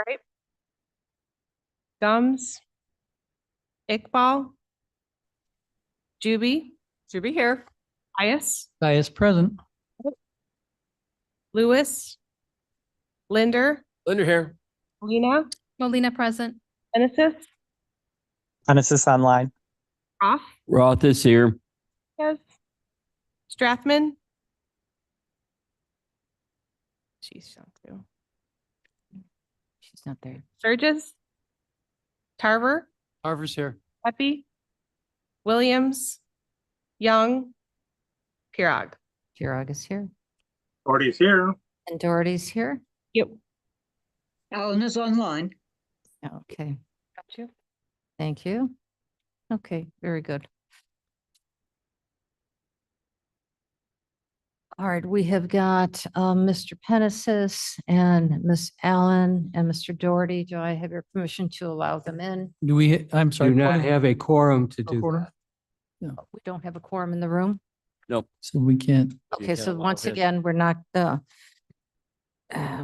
Right. Gums. Iqbal. Juby. Juby here. Pius. Dias present. Lewis. Linder. Linder here. Molina. Molina present. Genesis. Genesis online. Roth. Roth is here. Yes. Strathman. She's not through. She's not there. Sturgis. Tarver. Harvard's here. Pepe. Williams. Young. Pirog. Pirog is here. Doherty's here. And Doherty's here. Yep. Alan is online. Okay, Got you. thank you. Okay, very good. All right, we have got Mr. Penesis and Miss Allen and Mr. Doherty. Do I have your permission to allow them in? Do we, I'm sorry. Do not point of- have a quorum to a do quarter? that. We don't have a quorum in the room. Nope. So we can't, Okay, can't so allow once him. again,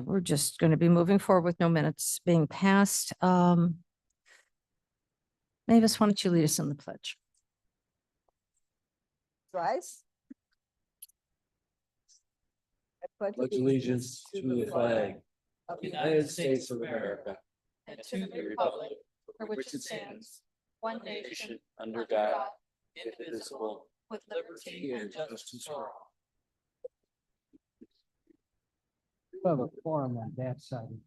we're just going to be moving forward with no minutes being passed. Mavis, why don't you lead us in the pledge? Rise. Pledge allegiance to the flag of the United States of America and to the republic for which it stands, one nation, under God, indivisible, with liberty and justice for all. we have a forum on that side.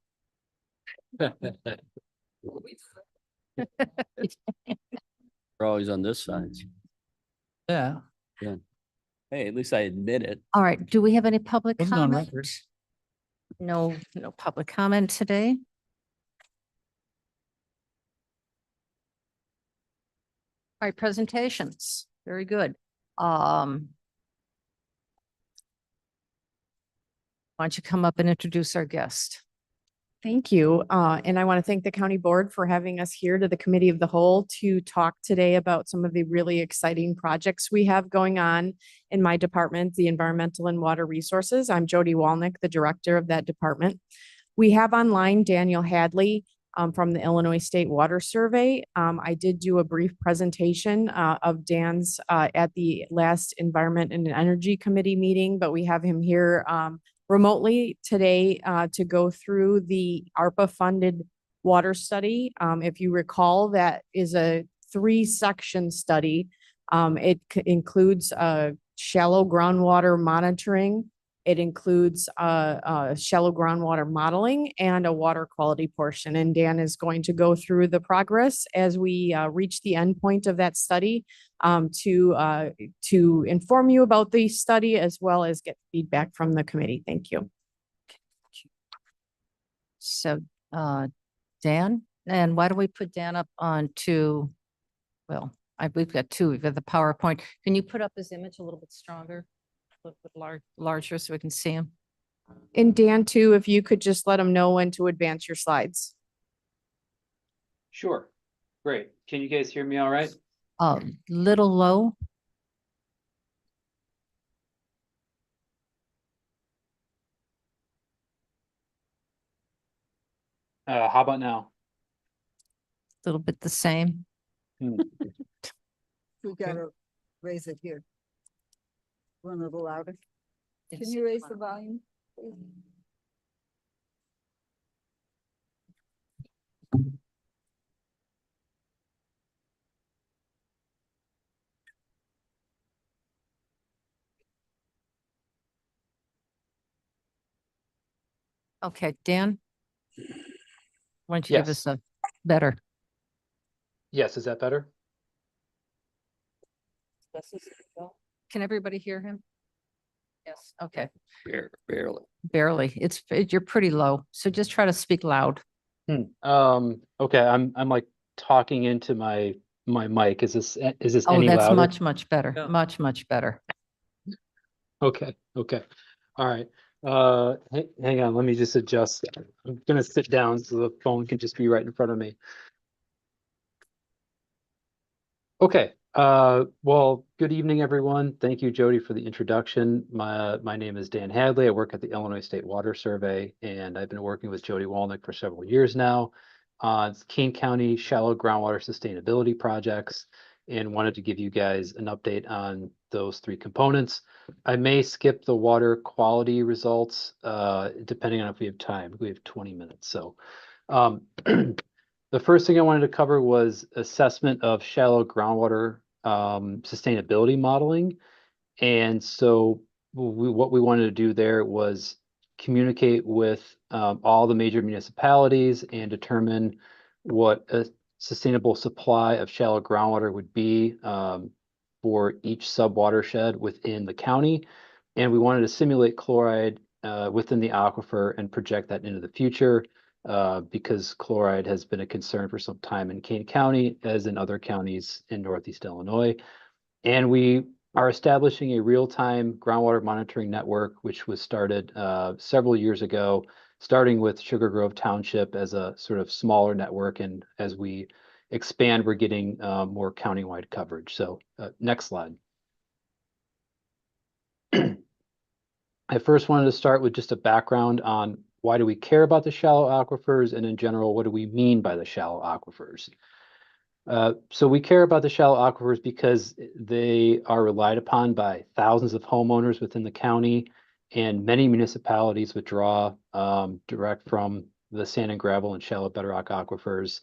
We're always on this side. Yeah. Hey, at least I admit it. All right, do we have any public Wasn't on comment? record. No, no public comment today. All right, presentations, very good. Why don't you come up and introduce our guest? Thank you. And I want to thank the county board for having us here to the committee of the whole to talk today about some of the really exciting projects we have going on in my department, the Environmental and Water Resources. I'm Jody Walnick, the director of that department. We have online Daniel Hadley from the Illinois State Water Survey. I did do a brief presentation of Dan's at the last Environment and Energy Committee meeting, but we have him here remotely today to go through the ARPA funded water study. If you recall, that is a 3-section study. It includes shallow groundwater monitoring. It includes shallow groundwater modeling and a water quality portion. And Dan is going to go through the progress as we reach the end point of that study to inform you about the study as well as get feedback from the committee. Thank you. So, Dan, and why don't we put Dan up on to, well, we've got two, we've got the PowerPoint. Can you put up his image a little bit stronger? A little bit larger so we can see him? And Dan too, if you could just let them know when to advance your slides. Sure. Great. Can you guys hear me all right? Little low. How about now? A little bit the same. We gotta raise it here. One a little louder. Can you raise the volume? please? Okay, Dan? Why don't you give Yes. us a better? Yes, is that better? Can everybody hear him? Yes, okay, Barely. barely. You're pretty low, so just try to speak loud. Okay, I'm like talking into my mic. Is this Oh, any that's louder? much better, Yeah. much better. Okay, all right. Hang on, let me just adjust. I'm gonna sit down so the phone can just be right in front of me. Okay, Well, good evening, everyone. Thank you, Jody, for the introduction. My name is Dan Hadley. I work at the Illinois State Water Survey, and I've been working with Jody Walnick for several years now on Kane County shallow groundwater sustainability projects, and wanted to give you guys an update on those three components. I may skip the water quality results, depending on if we have time. We have 20 minutes, so. The first thing I wanted to cover was assessment of shallow groundwater sustainability modeling. And so what we wanted to do there was communicate with all the major municipalities and determine what a sustainable supply of shallow groundwater would be for each sub-watershed within the county. And we wanted to simulate chloride within the aquifer and project that into the future because chloride has been a concern for some time in Kane County, as in other counties in Northeast Illinois. And we are establishing a real-time groundwater monitoring network, which was started several years ago, starting with Sugar Grove Township as a sort of smaller network. And as we expand, we're getting more countywide coverage. So next slide. I first wanted to start with just a background on why do we care about the shallow aquifers, and in general, what do we mean by the shallow aquifers? So we care about the shallow aquifers because they are relied upon by thousands of homeowners within the county, and many municipalities withdraw direct from the sand and gravel and shallow bedrock aquifers.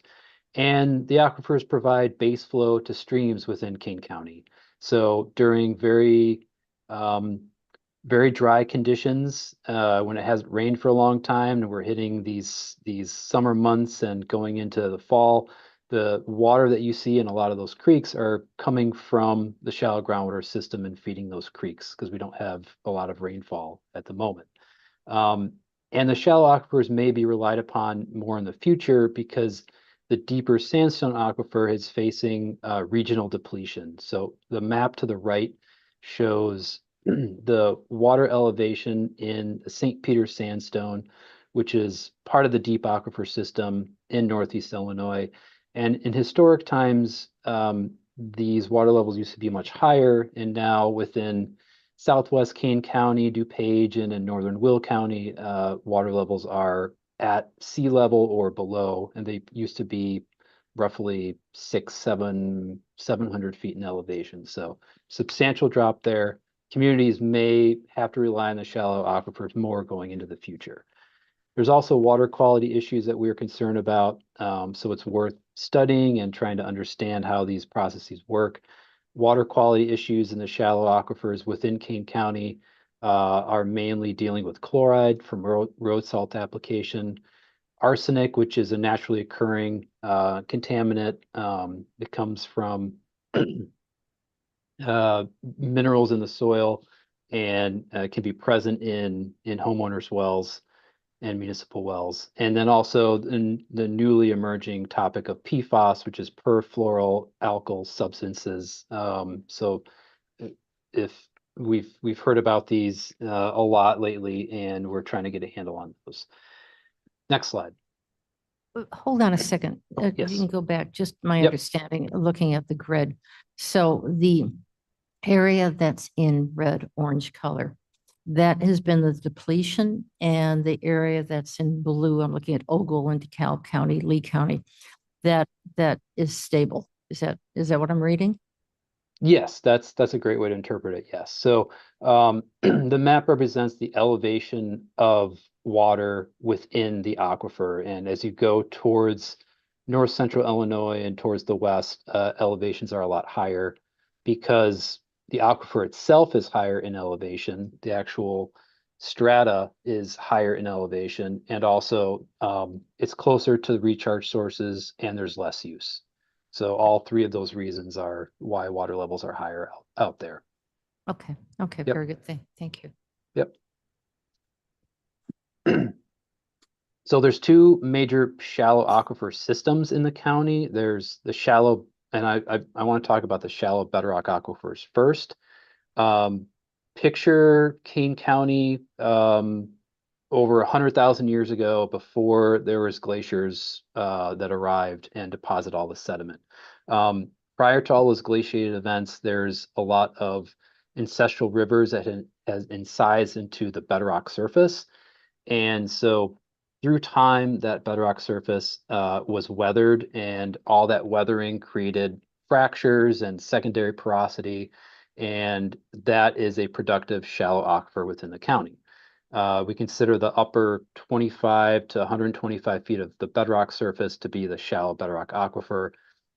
And the aquifers provide base flow to streams within Kane County. So during very dry conditions, when it hasn't rained for a long time and we're hitting these summer months and going into the fall, the water that you see in a lot of those creeks are coming from the shallow groundwater system and feeding those creeks because we don't have a lot of rainfall at the moment. And the shallow aquifers may be relied upon more in the future because the deeper sandstone aquifer is facing regional depletion. So the map to the right shows the water elevation in the St. Peter Sandstone, which is part of the deep aquifer system in Northeast Illinois. And in historic times, these water levels used to be much higher, and now within Southwest Kane County, DuPage, and in Northern Will County, water levels are at sea level or below, and they used to be roughly 700 feet in elevation. So substantial drop there. Communities may have to rely on the shallow aquifers more going into the future. There's also water quality issues that we're concerned about, so it's worth studying and trying to understand how these processes work. Water quality issues in the shallow aquifers within Kane County are mainly dealing with chloride from road salt application, arsenic, which is a naturally occurring contaminant that comes from minerals in the soil and can be present in homeowners' wells and municipal wells. And then also in the newly emerging topic of PFAS, which is perfluoroalkyl substances. So if we've heard about these a lot lately, and we're trying to get a handle on those. Next slide. Hold on a second. If Yes. you can go back, just my Yep. understanding, looking at the grid. So the area that's in red, orange color, that has been the depletion, and the area that's in blue, I'm looking at Ogle and DeKalb County, Lee County, that is stable. Is that what I'm reading? Yes, that's a great way to interpret it. Yes. So the map represents the elevation of water within the aquifer. And as you go towards north central Illinois and towards the west, elevations are a lot higher because the aquifer itself is higher in elevation. The actual strata is higher in elevation, and also it's closer to the recharge sources and there's less use. So all three of those reasons are why water levels are higher out there. Okay, okay, Yep. very good. Thank you. Yep. So there's two major shallow aquifer systems in the county. There's the shallow, and I want to talk about the shallow bedrock aquifers first. Picture Kane County over 100,000 years ago, before there was glaciers that arrived and deposit all the sediment. prior to all those glaciated events, there's a lot of ancestral rivers that has incised into the bedrock surface. And so through time, that bedrock surface was weathered, and all that weathering created fractures and secondary porosity. And that is a productive shallow aquifer within the county. We consider the upper 25 to 125 feet of the bedrock surface to be the shallow bedrock aquifer.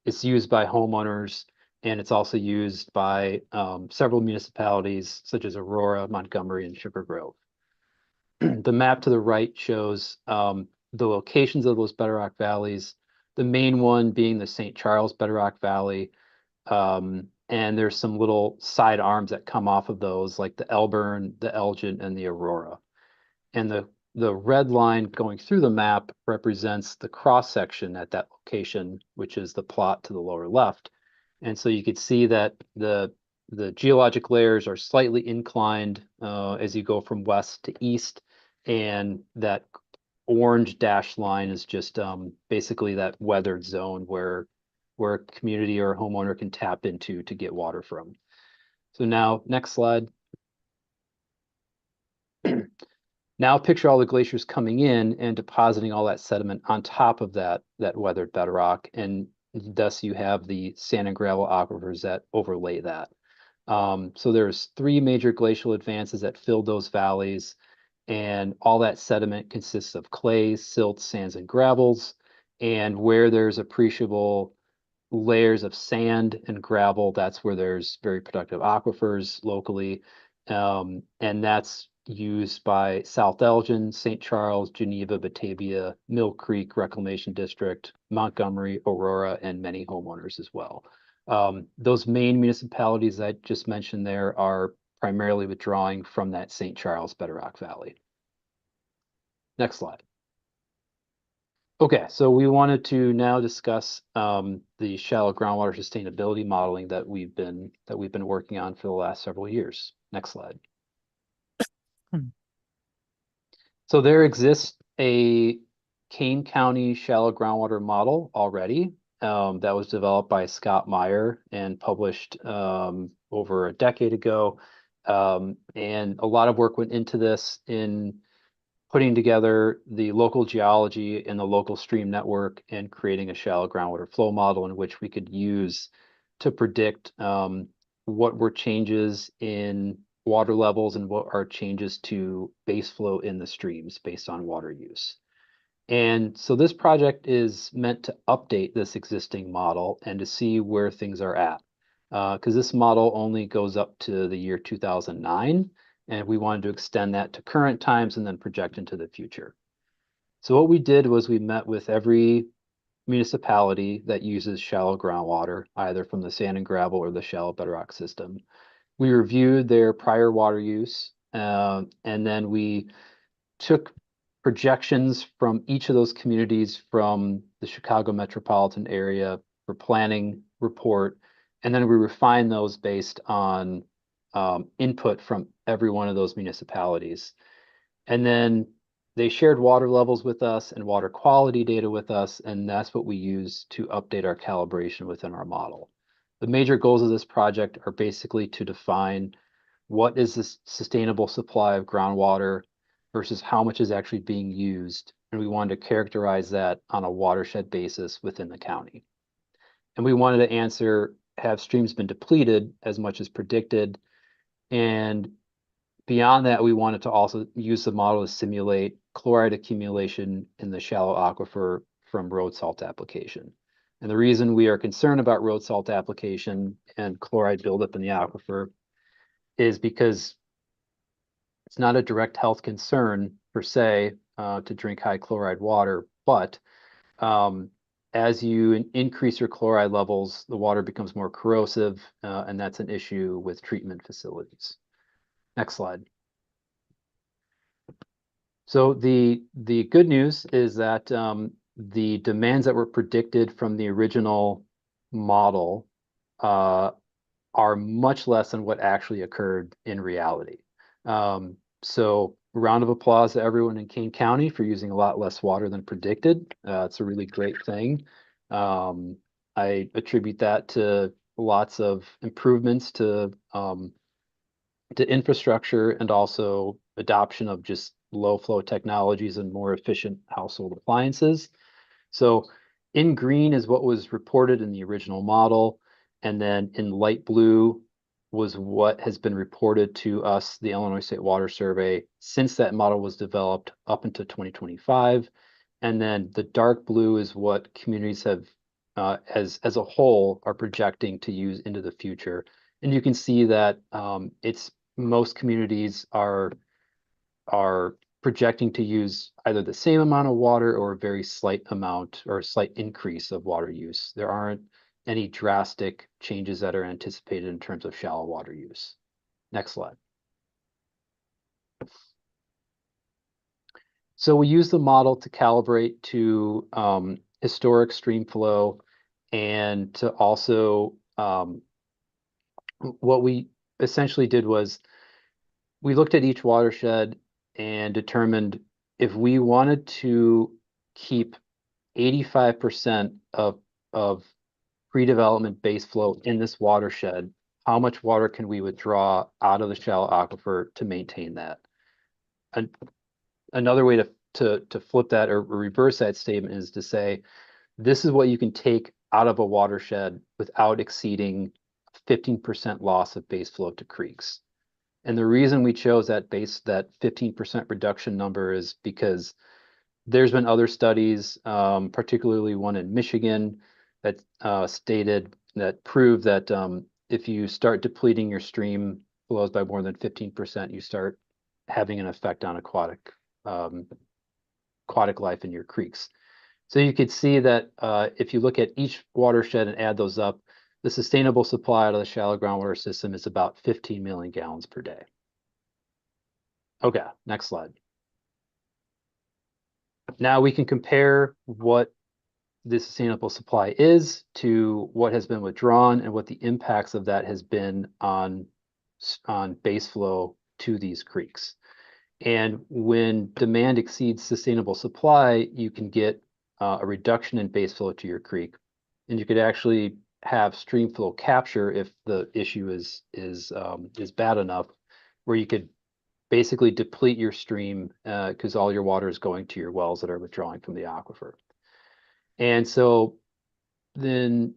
It's used by homeowners, and it's also used by several municipalities such as Aurora, Montgomery, and Sugar Grove. The map to the right shows the locations of those bedrock valleys, the main one being the St. Charles Bedrock Valley. And there's some little side arms that come off of those, like the Elburn, the Elgin, and the Aurora. And the red line going through the map represents the cross section at that location, which is the plot to the lower left. And so you could see that the geologic layers are slightly inclined as you go from west to east, and that orange dashed line is just basically that weathered zone where a community or a homeowner can tap into to get water from. So now, next slide. Now picture all the glaciers coming in and depositing all that sediment on top of that weathered bedrock, and thus you have the sand and gravel aquifers that overlay that. So there's 3 major glacial advances that filled those valleys, and all that sediment consists of clay, silts, sands, and gravels. And where there's appreciable layers of sand and gravel, that's where there's very productive aquifers locally. And that's used by South Elgin, St. Charles, Geneva, Batavia, Mill Creek Reclamation District, Montgomery, Aurora, and many homeowners as well. Those main municipalities I just mentioned there are primarily withdrawing from that St. Charles Bedrock Valley. Next slide. Okay, so we wanted to now discuss the shallow groundwater sustainability modeling that we've been working on for the last several years. Next slide. So there exists a Kane County shallow groundwater model already that was developed by Scott Meyer and published over a decade ago. And a lot of work went into this in putting together the local geology and the local stream network and creating a shallow groundwater flow model in which we could use to predict what were changes in water levels and what are changes to base flow in the streams based on water use. And so this project is meant to update this existing model and to see where things are at. Because this model only goes up to the year 2009, and we wanted to extend that to current times and then project into the future. So what we did was we met with every municipality that uses shallow groundwater, either from the sand and gravel or the shallow bedrock system. We reviewed their prior water use, and then we took projections from each of those communities from the Chicago metropolitan area for planning report, and then we refined those based on input from every one of those municipalities. And then they shared water levels with us and water quality data with us, and that's what we use to update our calibration within our model. The major goals of this project are basically to define what is the sustainable supply of groundwater versus how much is actually being used. And we wanted to characterize that on a watershed basis within the county. And we wanted to answer, have streams been depleted as much as predicted? And beyond that, we wanted to also use the model to simulate chloride accumulation in the shallow aquifer from road salt application. And the reason we are concerned about road salt application and chloride buildup in the aquifer is because it's not a direct health concern per se to drink high chloride water, but as you increase your chloride levels, the water becomes more corrosive, and that's an issue with treatment facilities. Next slide. So the good news is that the demands that were predicted from the original model are much less than what actually occurred in reality. So round of applause to everyone in Kane County for using a lot less water than predicted. It's a really great thing. I attribute that to lots of improvements to infrastructure and also adoption of just low flow technologies and more efficient household appliances. So in green is what was reported in the original model, and then in light blue was what has been reported to us, the Illinois State Water Survey, since that model was developed up until 2025. And then the dark blue is what communities have, as a whole, are projecting to use into the future. And you can see that it's most communities are projecting to use either the same amount of water or a very slight amount or a slight increase of water use. There aren't any drastic changes that are anticipated in terms of shallow water use. Next slide. So we use the model to calibrate to historic stream flow, and to also what we essentially did was we looked at each watershed and determined if we wanted to keep 85% of pre-development base flow in this watershed, how much water can we withdraw out of the shallow aquifer to maintain that? Another way to flip that or reverse that statement is to say, this is what you can take out of a watershed without exceeding 15% loss of base flow to creeks. And the reason we chose that 15% reduction number is because there's been other studies, particularly one in Michigan, that stated that proved that if you start depleting your stream flows by more than 15%, you start having an effect on aquatic life in your creeks. So you could see that if you look at each watershed and add those up, the sustainable supply out of the shallow groundwater system is about 15 million gallons per day. Okay, next slide. Now we can compare what the sustainable supply is to what has been withdrawn and what the impacts of that has been on base flow to these creeks. And when demand exceeds sustainable supply, you can get a reduction in base flow to your creek. And you could actually have stream flow capture if the issue is bad enough, where you could basically deplete your stream because all your water is going to your wells that are withdrawing from the aquifer. And so then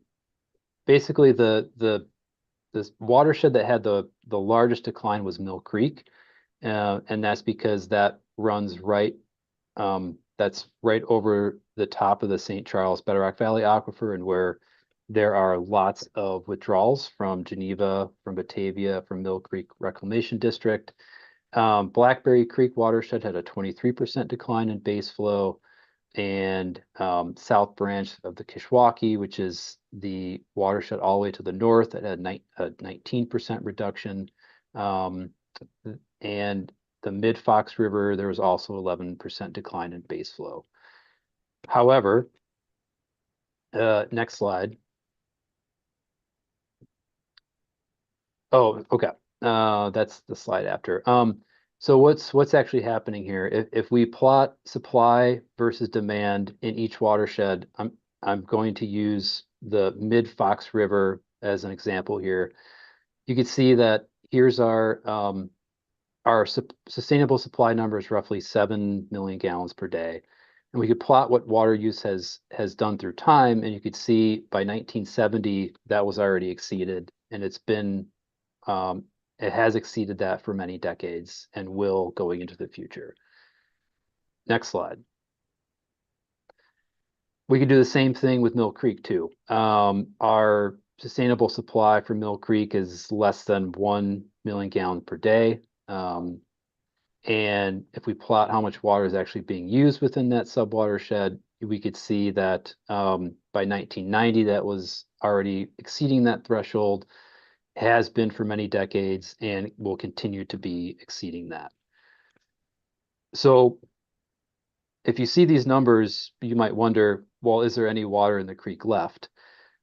basically this watershed that had the largest decline was Mill Creek. And that's because that runs that's right over the top of the St. Charles Bedrock Valley Aquifer, and where there are lots of withdrawals from Geneva, from Batavia, from Mill Creek Reclamation District. Blackberry Creek watershed had a 23% decline in base flow, and South Branch of the Kishwaukee, which is the watershed all the way to the north, that had a 19% reduction. And the Mid-Fox River, there was also 11% decline in base flow. However, next slide. Oh, okay. That's the slide after. So what's actually happening here? If we plot supply versus demand in each watershed, I'm going to use the Mid-Fox River as an example here. You can see that here's our sustainable supply number is roughly 7 million gallons per day. And we could plot what water use has done through time, and you could see by 1970 that was already exceeded, and it's been it has exceeded that for many decades and will going into the future. Next slide. We could do the same thing with Mill Creek too. Our sustainable supply for Mill Creek is less than 1 million gallons per day. And if we plot how much water is actually being used within that subwatershed, we could see that by 1990, that was already exceeding that threshold, has been for many decades, and will continue to be exceeding that. So if you see these numbers, you might wonder, well, is there any water in the creek left?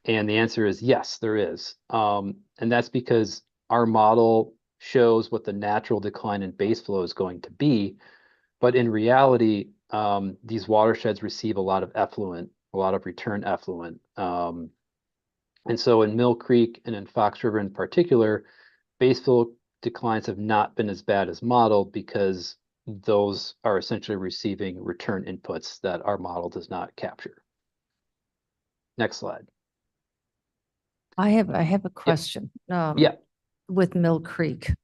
And the answer is yes, there is. And that's because our model shows what the natural decline in base flow is going to be. But in reality, these watersheds receive a lot of effluent, a lot of return effluent And so in Mill Creek and in Fox River in particular, base fill declines have not been as bad as modeled because those are essentially receiving return inputs that our model does not capture. Next slide. I have a question. Yeah. With Mill Creek.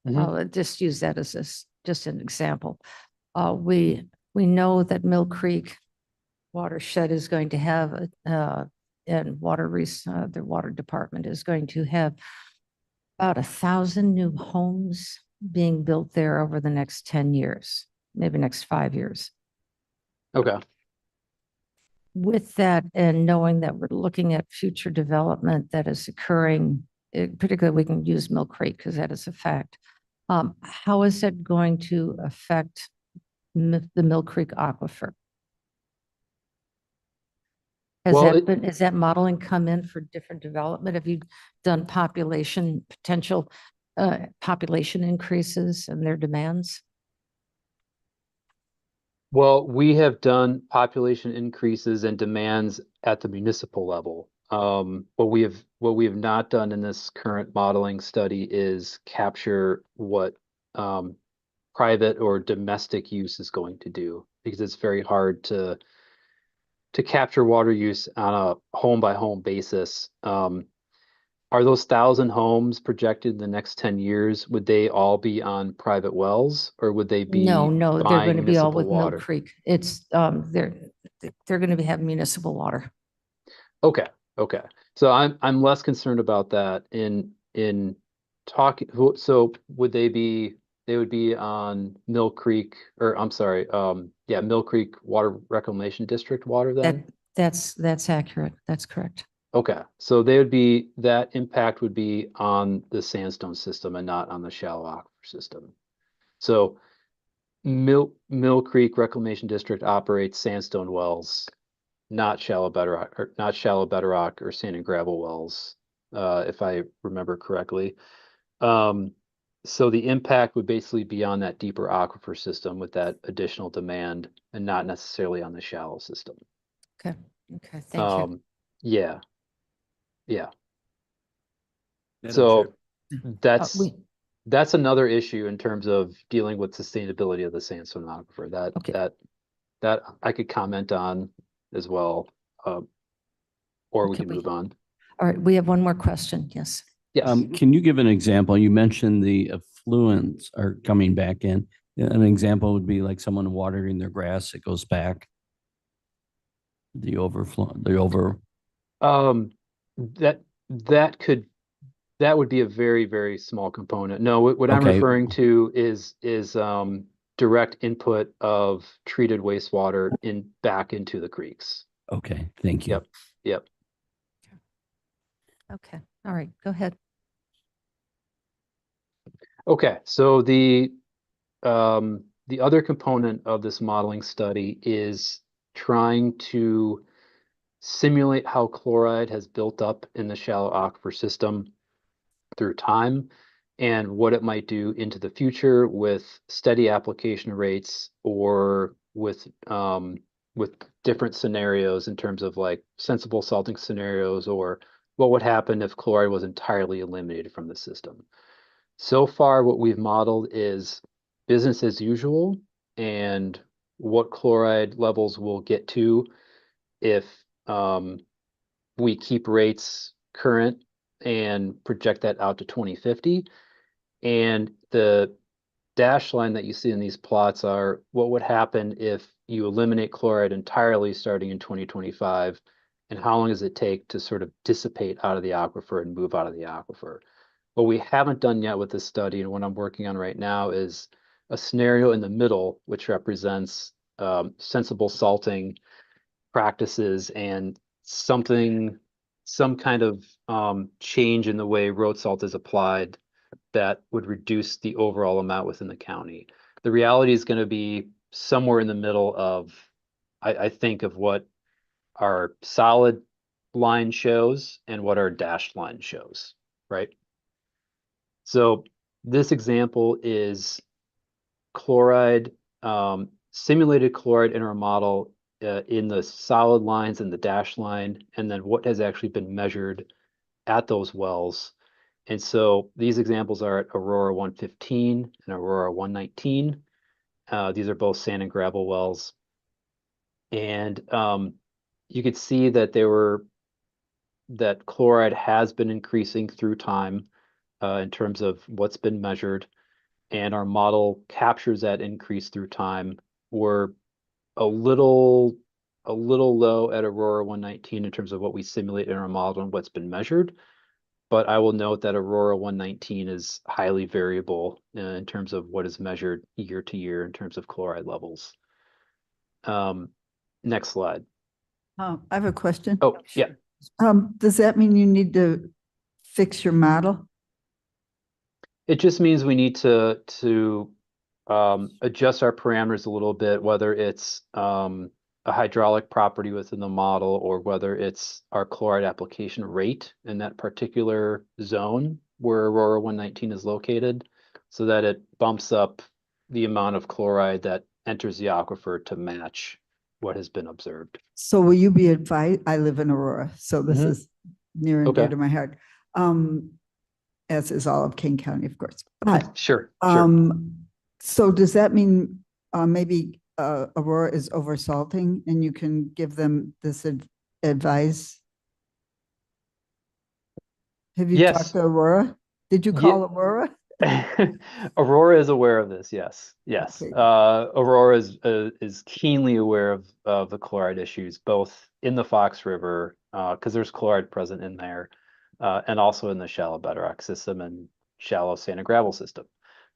Mhm. I'll just use that as just an example. We know that Mill Creek watershed is going to have, and the water department is going to have about 1,000 new homes being built there over the next 10 years, maybe next 5 years. Okay. With that, and knowing that we're looking at future development that is occurring, particularly we can use Mill Creek because that is a fact. How is that going to affect the Mill Creek aquifer? Has that modeling come in for different development? Have you done potential population increases and their demands? Well, we have done population increases and demands at the municipal level. What we have not done in this current modeling study is capture what private or domestic use is going to do, because it's very hard to capture water use on a home by home basis. Are those 1,000 homes projected in the next 10 years? Would they all be on private wells, or would they be No, they're buying going to be all municipal with Mill water? Creek. It's, they're going to have municipal water. Okay, okay. So I'm less concerned about that in talking. So would they would be on Mill Creek, or I'm sorry, yeah, Mill Creek Water Reclamation District water then? That's accurate. That's correct. Okay, so that impact would be on the sandstone system and not on the shallow aquifer system. So Mill Creek Reclamation District operates sandstone wells, not shallow bedrock or sand and gravel wells, if I remember correctly. So the impact would basically be on that deeper aquifer system with that additional demand, and not necessarily on the shallow system. Okay, thank you. Yeah. Yeah. Madam So Chair. that's another issue in terms of dealing with sustainability of the sandstone aquifer. Okay. That I could comment on as well, or we Okay, can move on. All right, we have one more question. Yes. Yes. Can you give an example? You mentioned the effluents are coming back in. An example would be like someone watering their grass, it goes back. The overflow, That would be a very, very small component. No, what I'm Okay. referring to is direct input of treated wastewater back into the creeks. Okay, thank you. Yep. Okay, all right, go ahead. Okay, so the other component of this modeling study is trying to simulate how chloride has built up in the shallow aquifer system through time, and what it might do into the future with steady application rates, or with different scenarios in terms of like sensible salting scenarios, or what would happen if chloride was entirely eliminated from the system. So far, what we've modeled is business as usual, and what chloride levels will get to if we keep rates current and project that out to 2050. And the dashed line that you see in these plots are what would happen if you eliminate chloride entirely starting in 2025, and how long does it take to sort of dissipate out of the aquifer and move out of the aquifer. What we haven't done yet with this study, and what I'm working on right now, is a scenario in the middle, which represents sensible salting practices and some kind of change in the way road salt is applied that would reduce the overall amount within the county. The reality is going to be somewhere in the middle of, I think, of what our solid line shows and what our dashed line shows, right? So this example is chloride, simulated chloride in our model in the solid lines and the dashed line, and then what has actually been measured at those wells. And so these examples are at Aurora 115 and Aurora 119. These are both sand and gravel wells. And you could see that that chloride has been increasing through time in terms of what's been measured. And our model captures that increase through time. We're a little low at Aurora 119 in terms of what we simulate in our model and what's been measured. But I will note that Aurora 119 is highly variable in terms of what is measured year to year in terms of chloride levels. Next slide. I have a question. Oh, yeah. Does that mean you need to fix your model? It just means we need to adjust our parameters a little bit, whether it's a hydraulic property within the model or whether it's our chloride application rate in that particular zone where Aurora 119 is located, so that it bumps up the amount of chloride that enters the aquifer to match what has been observed. So will you be advised? I live in Aurora, so this Mhm. is near and dear Okay. to my heart. As is all of King County, of course. But Sure. so does that mean maybe Aurora is oversalting and you can give them this advice? Have you Yes. talked to Aurora? Did you call Aurora? Aurora is aware of this. Yes. Yes. Okay. Aurora is keenly aware of the chloride issues, both in the Fox River, because there's chloride present in there, and also in the shallow bedrock system and shallow sand and gravel system.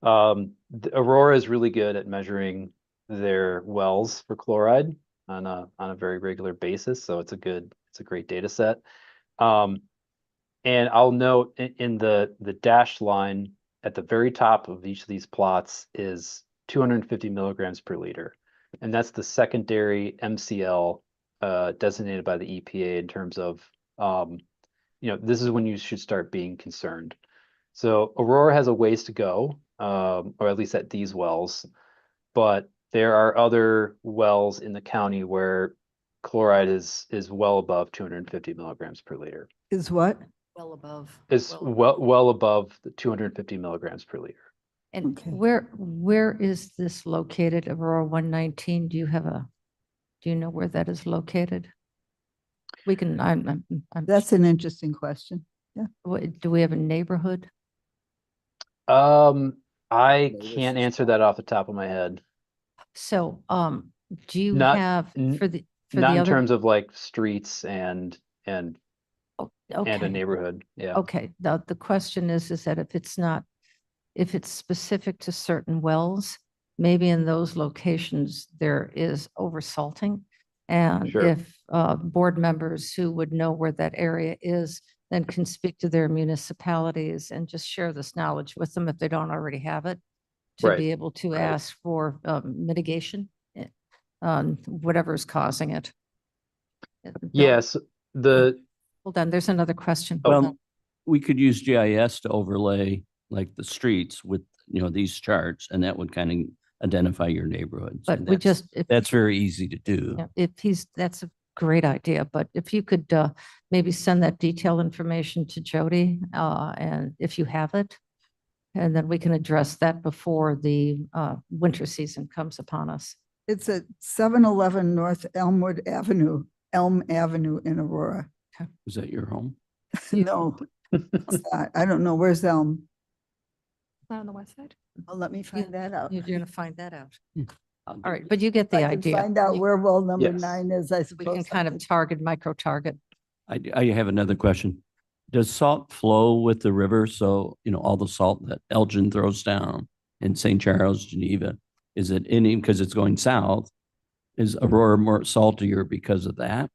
Aurora is really good at measuring their wells for chloride on a very regular basis, so it's a great data set. And I'll note in the dashed line at the very top of each of these plots is 250 milligrams per liter. And that's the secondary MCL designated by the EPA in terms of, this is when you should start being concerned. So Aurora has a ways to go, or at least at these wells, but there are other wells in the county where chloride is well above 250 milligrams per liter. Is what? Well above. Is well above the 250 milligrams per liter. And Okay. where is this located, Aurora 119? Do you know where that is located? We can, That's an interesting question. do we have a neighborhood? I this can't is answer that off the top of my head. So, do you Not- have for the Not in other? terms of like streets and Oh, a okay. neighborhood. Yeah. Okay, the question is that if it's specific to certain wells, maybe in those locations there is oversalting. And Sure. if board members who would know where that area is, then can speak to their municipalities and just share this knowledge with them if they don't already have it, to Right, be able to right. ask for mitigation on whatever's causing it. Bill, Yes. Hold on, there's another question. Oh. Hold on. Well, we could use GIS to overlay like the streets with, these charts, and that would kind of identify your neighborhoods. But and we that's- just, if That's very easy to do. Yeah, that's a great idea, but if you could maybe send that detailed information to Jody, and if you have it, and then we can address that before the winter season comes upon us. It's at 711 North Elmwood Avenue, Elm Avenue in Aurora. Is that your home? No, it's not. I don't know. Where's Elm? Not on the west side. Oh, let me find that out. You're gonna find that out. I'll do All right, it. but you get If I the can idea. Find out You- where well number Yes. 9 is, I We suppose. can kind of target, micro-target. I have another question. Does salt flow with the river? So, all the salt that Elgin throws down in St. Charles, Geneva, is it because it's going south? Is Aurora more saltier because of that?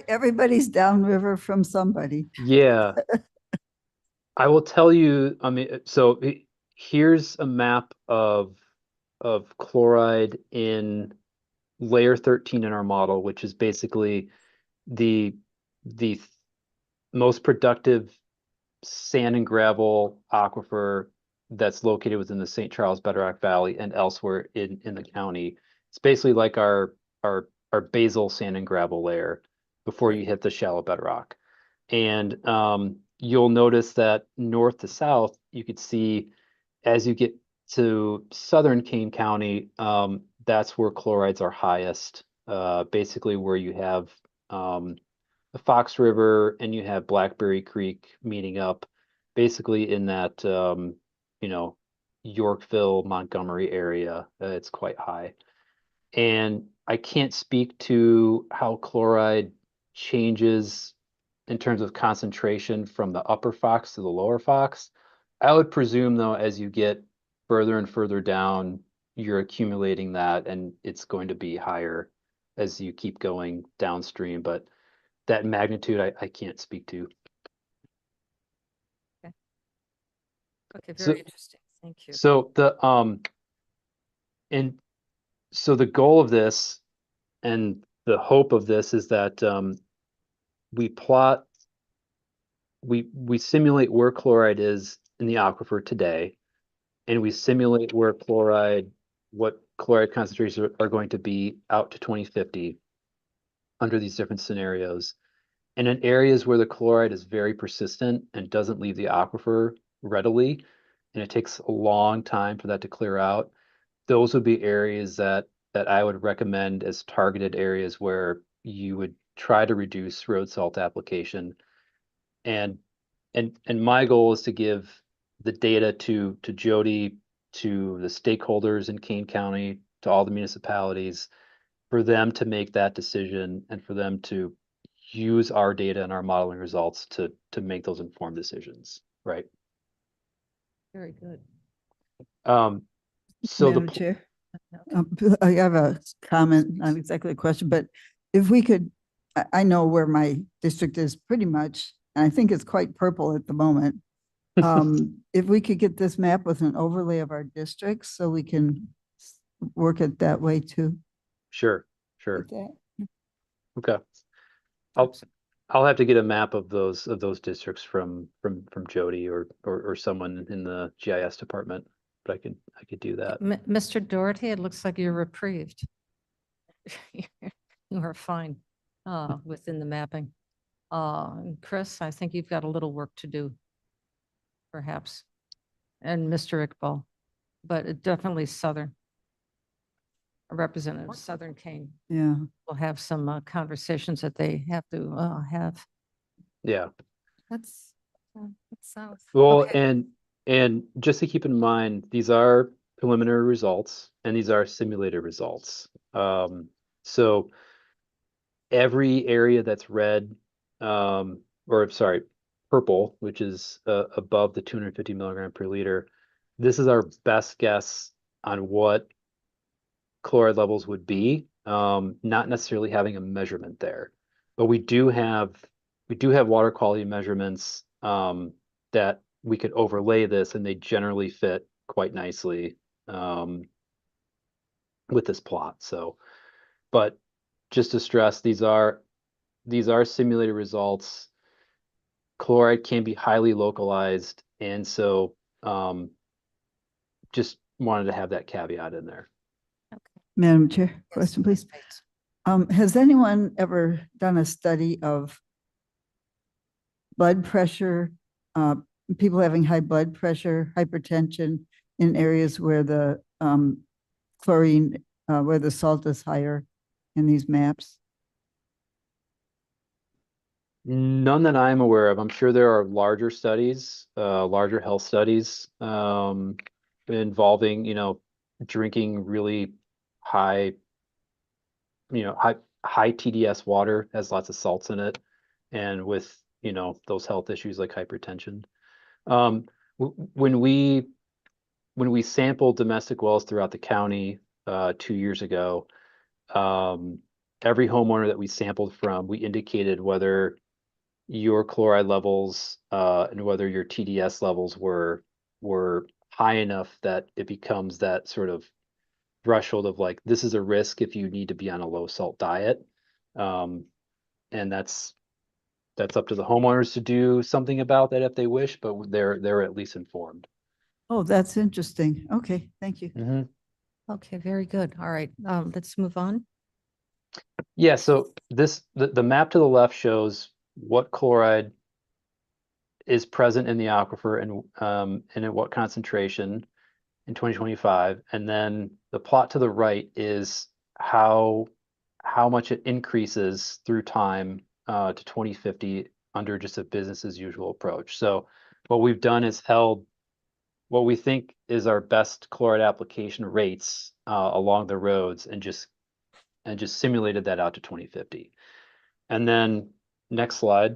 Everybody's downriver from somebody. Yeah. I will tell you, so here's a map of chloride in layer 13 in our model, which is basically the most productive sand and gravel aquifer that's located within the St. Charles Bedrock Valley and elsewhere in the county. It's basically like our basal sand and gravel layer before you hit the shallow bedrock. And you'll notice that north to south, you could see as you get to southern Kane County, that's where chlorides are highest. Basically where you have the Fox River and you have Blackberry Creek meeting up, basically in that you know, Yorkville, Montgomery area. It's quite high. And I can't speak to how chloride changes in terms of concentration from the upper Fox to the lower Fox. I would presume though, as you get further and further down, you're accumulating that and it's going to be higher as you keep going downstream. But that magnitude, I can't speak to. Okay, So- very interesting. Thank you. So the goal of this and the hope of this is that we simulate where chloride is in the aquifer today, and we simulate where what chloride concentrations are going to be out to 2050 under these different scenarios. And in areas where the chloride is very persistent and doesn't leave the aquifer readily, and it takes a long time for that to clear out, those would be areas that I would recommend as targeted areas where you would try to reduce road salt application. And my goal is to give the data to Jody, to the stakeholders in Kane County, to all the municipalities, for them to make that decision and for them to use our data and our modeling results to make those informed decisions, right? Very good. So Madam Chair, I have a comment, not exactly a question, but if we could, I know where my district is pretty much, and I think it's quite purple at the moment. If we could get this map with an overlay of our districts so we can work it that way too. Sure. with that. Okay. I'll have to get a map of those districts from Jody or someone in the GIS department, but I could do that. Mr. Doherty, it looks like you're reprieved. You are fine within the mapping. And Chris, I think you've got a little work to do, perhaps. And Mr. Iqbal, but it definitely Southern. A representative of Southern Kane Yeah, will have some conversations that they have to have. Yeah. That's south. Well, Okay. and just to keep in mind, these are preliminary results and these are simulated results. So every area that's red, or sorry, purple, which is above the 250 milligram per liter, this is our best guess on what chloride levels would be, not necessarily having a measurement there. But we do have water quality measurements that we could overlay this, and they generally fit quite nicely with this plot. So, but just to stress, these are simulated results. Chloride can be highly localized, and so just wanted to have that caveat in there. Madam Chair, Yes, question please. Bates. Has anyone ever done a study of blood pressure, people having high blood pressure, hypertension in areas where the chlorine, where the salt is higher in these maps? None that I'm aware of. I'm sure there are larger studies, larger health studies involving, drinking really high, high TDS water, has lots of salts in it, and with, those health issues like hypertension. When we sampled domestic wells throughout the county 2 years ago, every homeowner that we sampled from, we indicated whether your chloride levels and whether your TDS levels were high enough that it becomes that sort of threshold of like, this is a risk if you need to be on a low salt diet. And that's up to the homeowners to do something about that if they wish, but they're at least informed. Oh, that's interesting. Okay, thank you. Okay, very good. All right, let's move on. Yeah, so the map to the left shows what chloride is present in the aquifer and at what concentration in 2025. And then the plot to the right is how much it increases through time to 2050 under just a business as usual approach. So what we've done is held what we think is our best chloride application rates along the roads and just simulated that out to 2050. And then next slide.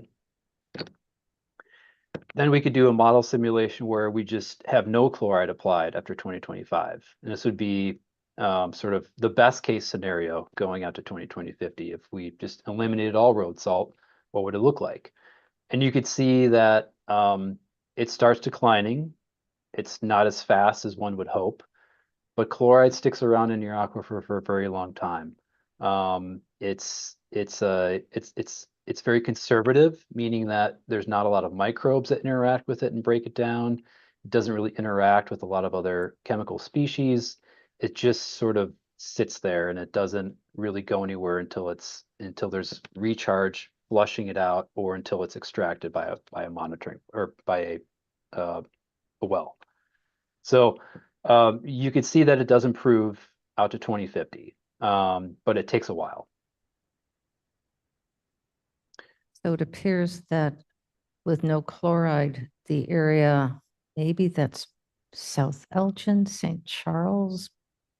Then we could do a model simulation where we just have no chloride applied after 2025. And this would be sort of the best case scenario going out to 2050. If we just eliminated all road salt, what would it look like? And you could see that it starts declining. It's not as fast as one would hope, but chloride sticks around in your aquifer for a very long time. It's very conservative, meaning that there's not a lot of microbes that interact with it and break it down. It doesn't really interact with a lot of other chemical species. It just sort of sits there and it doesn't really go anywhere until there's recharge, flushing it out, or until it's extracted by a monitoring or by a well. So you could see that it does improve out to 2050, but it takes a while. So it appears that with no chloride, the area, maybe that's South Elgin, St. Charles,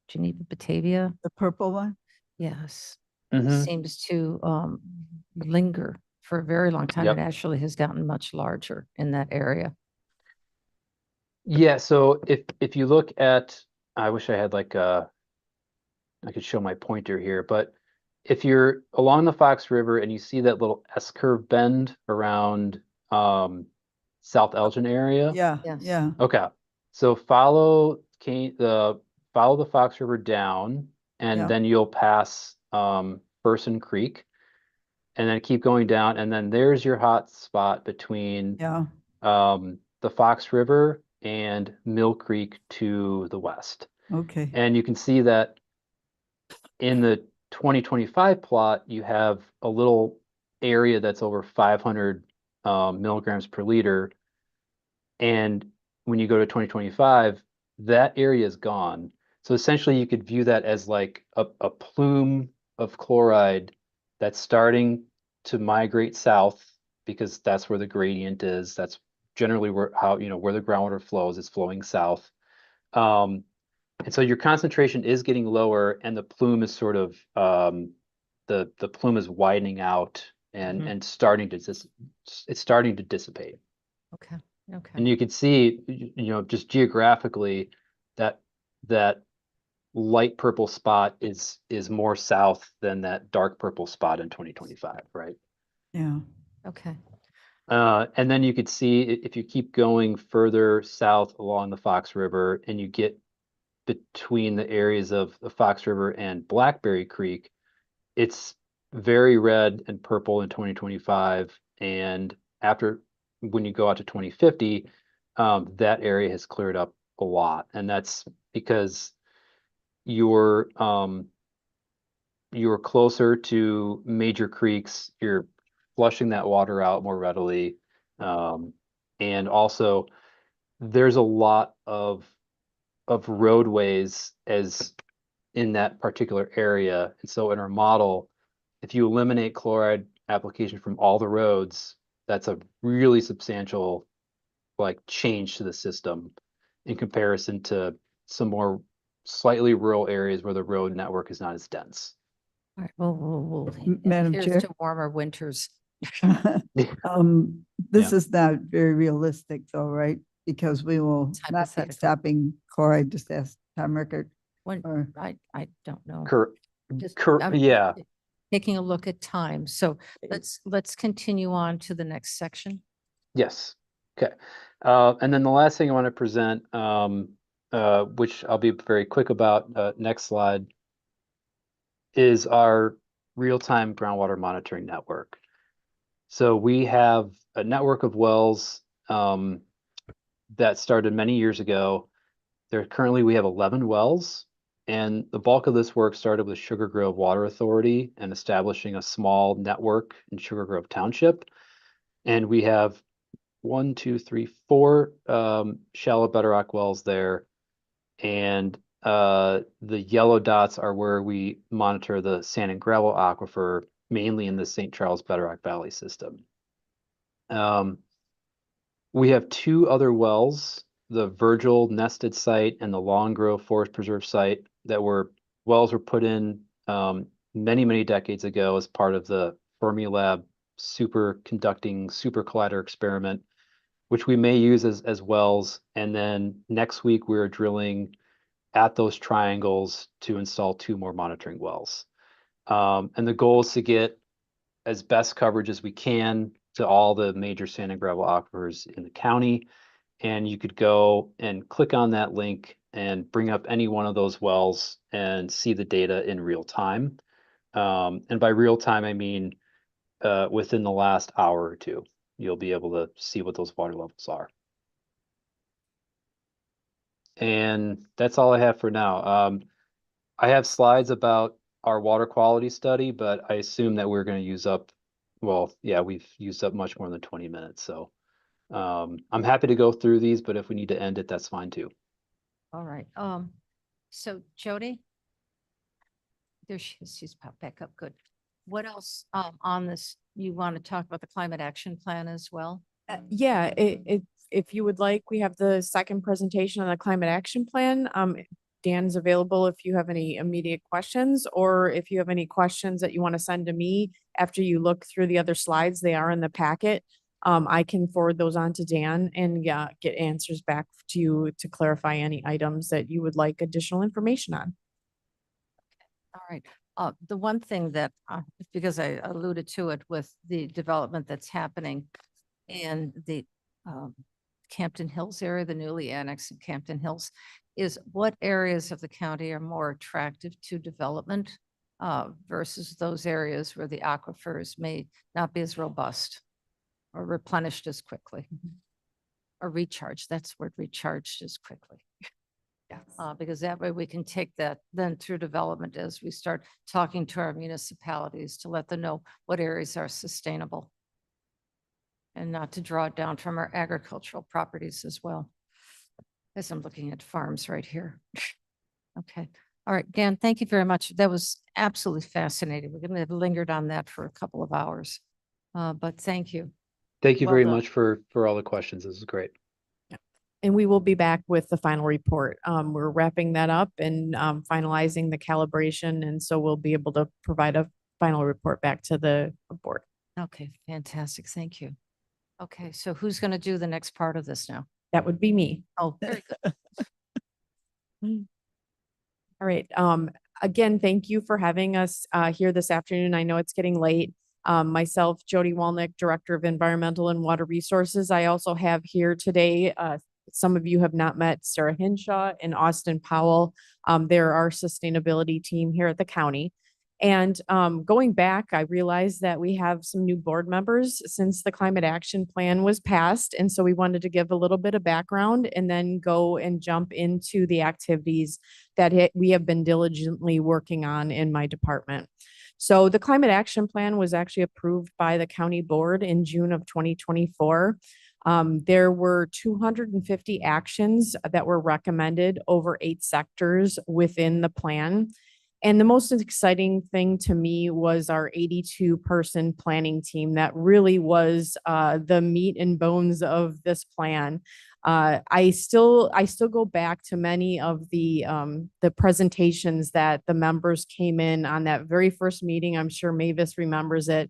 Geneva, Batavia. The purple one? Yes, Mhm. seems to linger for a very long time. Yep. It actually has gotten much larger in that area. Yeah, so if you look at, I wish I had like I could show my pointer here, but if you're along the Fox River and you see that little S-curve bend around South Elgin area. Yeah, Yes. yeah. Okay, so follow the Fox River down, and Yeah. then you'll pass Person Creek, and then keep going down, and then there's your hot spot between Yeah, the Fox River and Mill Creek to the west. okay. And you can see that in the 2025 plot, you have a little area that's over 500 milligrams per liter. And when you go to 2025, that area is gone. So essentially you could view that as like a plume of chloride that's starting to migrate south because that's where the gradient is. That's generally where the groundwater flows, is flowing south. And so your concentration is getting lower and the plume is sort of the plume is widening out and Mhm. and starting to it's starting to dissipate. Okay, okay. And you can see, just geographically that light purple spot is more south than that dark purple spot in 2025, right? Yeah, Okay. And then you could see if you keep going further south along the Fox River and you get between the areas of the Fox River and Blackberry Creek, it's very red and purple in 2025. And when you go out to 2050, that area has cleared up a lot. And that's because you're closer to major creeks, you're flushing that water out more readily. And also there's a lot of roadways as in that particular area. And so in our model, if you eliminate chloride application from all the roads, that's a really substantial change to the system in comparison to some more slightly rural areas where the road network is not as dense. All right, well, Madam here's Chair. to warmer winters. This is not very realistic though, right? Because we will It's not be hypothetical. stopping chloride, just ask Tom Rickard. When, Or, I don't know. Just- I'm Yeah. Taking a look at time. So let's continue on to the next section. Yes. Okay. And then the last thing I want to present, which I'll be very quick about, next slide, is our real-time groundwater monitoring network. So we have a network of wells that started many years ago. We have 11 wells, And the bulk of this work started with Sugar Grove Water Authority and establishing a small network in Sugar Grove Township. And we have 1, 2, 3, 4 shallow bedrock wells there. And the yellow dots are where we monitor the sand and gravel aquifer, mainly in the St. Charles Bedrock Valley system. We have 2 other wells, the Virgil nested site and the Long Grove Forest Preserve site, that wells were put in many, many decades ago as part of the Fermilab superconducting super collider experiment, which we may use as wells. And then next week we're drilling at those triangles to install 2 more monitoring wells. And the goal is to get as best coverage as we can to all the major sand and gravel aquifers in the county. And you could go and click on that link and bring up any one of those wells and see the data in real time. And by real time, I mean within the last hour or 2, you'll be able to see what those water levels are. And that's all I have for now. I have slides about our water quality study, but I assume that we're going to use up, well, yeah, we've used up much more than 20 minutes. So I'm happy to go through these, but if we need to end it, that's fine too. All right. So Jody? There she is. She's popped back up. Good. What else on this? You want to talk about the climate action plan as well? Yeah, if you would like, we have the second presentation on the climate action plan. Dan's available if you have any immediate questions, or if you have any questions that you want to send to me after you look through the other slides, they are in the packet. I can forward those on to Dan and get answers back to you to clarify any items that you would like additional information on. All right. The one thing that, because I alluded to it with the development that's happening in the Campton Hills area, the newly annexed Campton Hills, is what areas of the county are more attractive to development versus those areas where the aquifers may not be as robust or replenished as quickly or recharged. That's the word, recharged as quickly. Yes. Because that way we can take that then through development as we start talking to our municipalities to let them know what areas are sustainable and not to draw it down from our agricultural properties as well. As I'm looking at farms right here. Okay. All right, Dan, thank you very much. That was absolutely fascinating. We're going to have lingered on that for a couple of hours, but thank you. Thank you Well very done. much for all the questions. This is great. And we will be back with the final report. We're wrapping that up and finalizing the calibration. And so we'll be able to provide a final report back to the board. Okay, fantastic. Thank you. Okay, so who's going to do the next part of this now? That would be me. Oh, very good. All right. Again, thank you for having us here this afternoon. I know it's getting late. Myself, Jody Walnick, Director of Environmental and Water Resources. I also have here today, some of you have not met Sarah Hinshaw and Austin Powell. They're our sustainability team here at the county. And going back, I realized that we have some new board members since the climate action plan was passed. And so we wanted to give a little bit of background and then go and jump into the activities that we have been diligently working on in my department. So the climate action plan was actually approved by the county board in June of 2024. There were 250 actions that were recommended over 8 sectors within the plan. And the most exciting thing to me was our 82-person planning team that really was the meat and bones of this plan. I still go back to many of the presentations that the members came in on that very first meeting. I'm sure Mavis remembers it.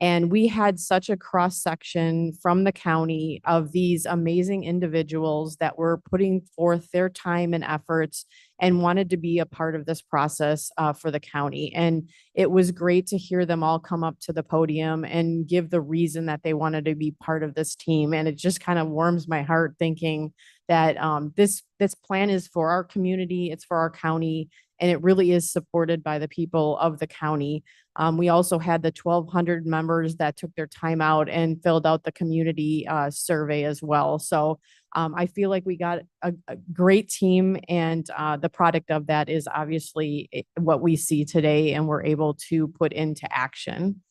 And we had such a cross section from the county of these amazing individuals that were putting forth their time and efforts and wanted to be a part of this process for the county. And it was great to hear them all come up to the podium and give the reason that they wanted to be part of this team. And it just kind of warms my heart thinking that this plan is for our community, it's for our county, and it really is supported by the people of the county. We also had the 1,200 members that took their time out and filled out the community survey as well. So I feel like we got a great team, and the product of that is obviously what we see today and we're able to put into action.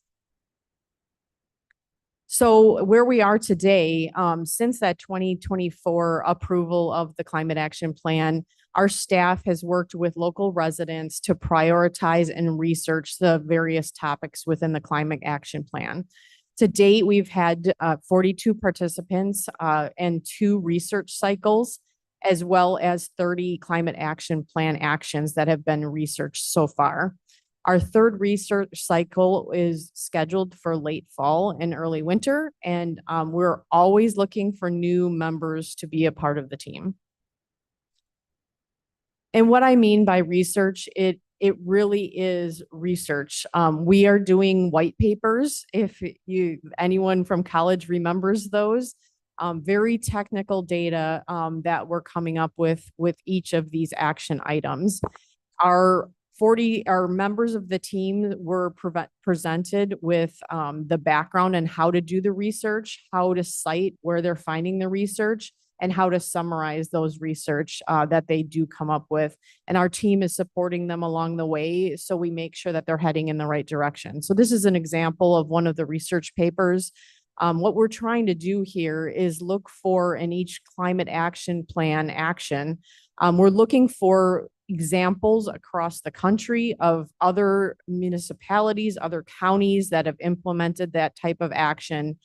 So where we are today, since that 2024 approval of the Climate Action Plan, our staff has worked with local residents to prioritize and research the various topics within the Climate Action Plan. To date, we've had 42 participants and 2 research cycles, as well as 30 Climate Action Plan actions that have been researched so far. Our 3rd research cycle is scheduled for late fall and early winter, and we're always looking for new members to be a part of the team. And what I mean by research, it really is research. We are doing white papers, if anyone from college remembers those. Very technical data that we're coming up with each of these action items. Our members of the team were presented with the background and how to do the research, how to cite where they're finding the research, and how to summarize those research that they do come up with. And our team is supporting them along the way, so we make sure that they're heading in the right direction. So this is an example of one of the research papers. What we're trying to do here is look for in each Climate Action Plan action, we're looking for examples across the country of other municipalities, other counties that have implemented that type of action.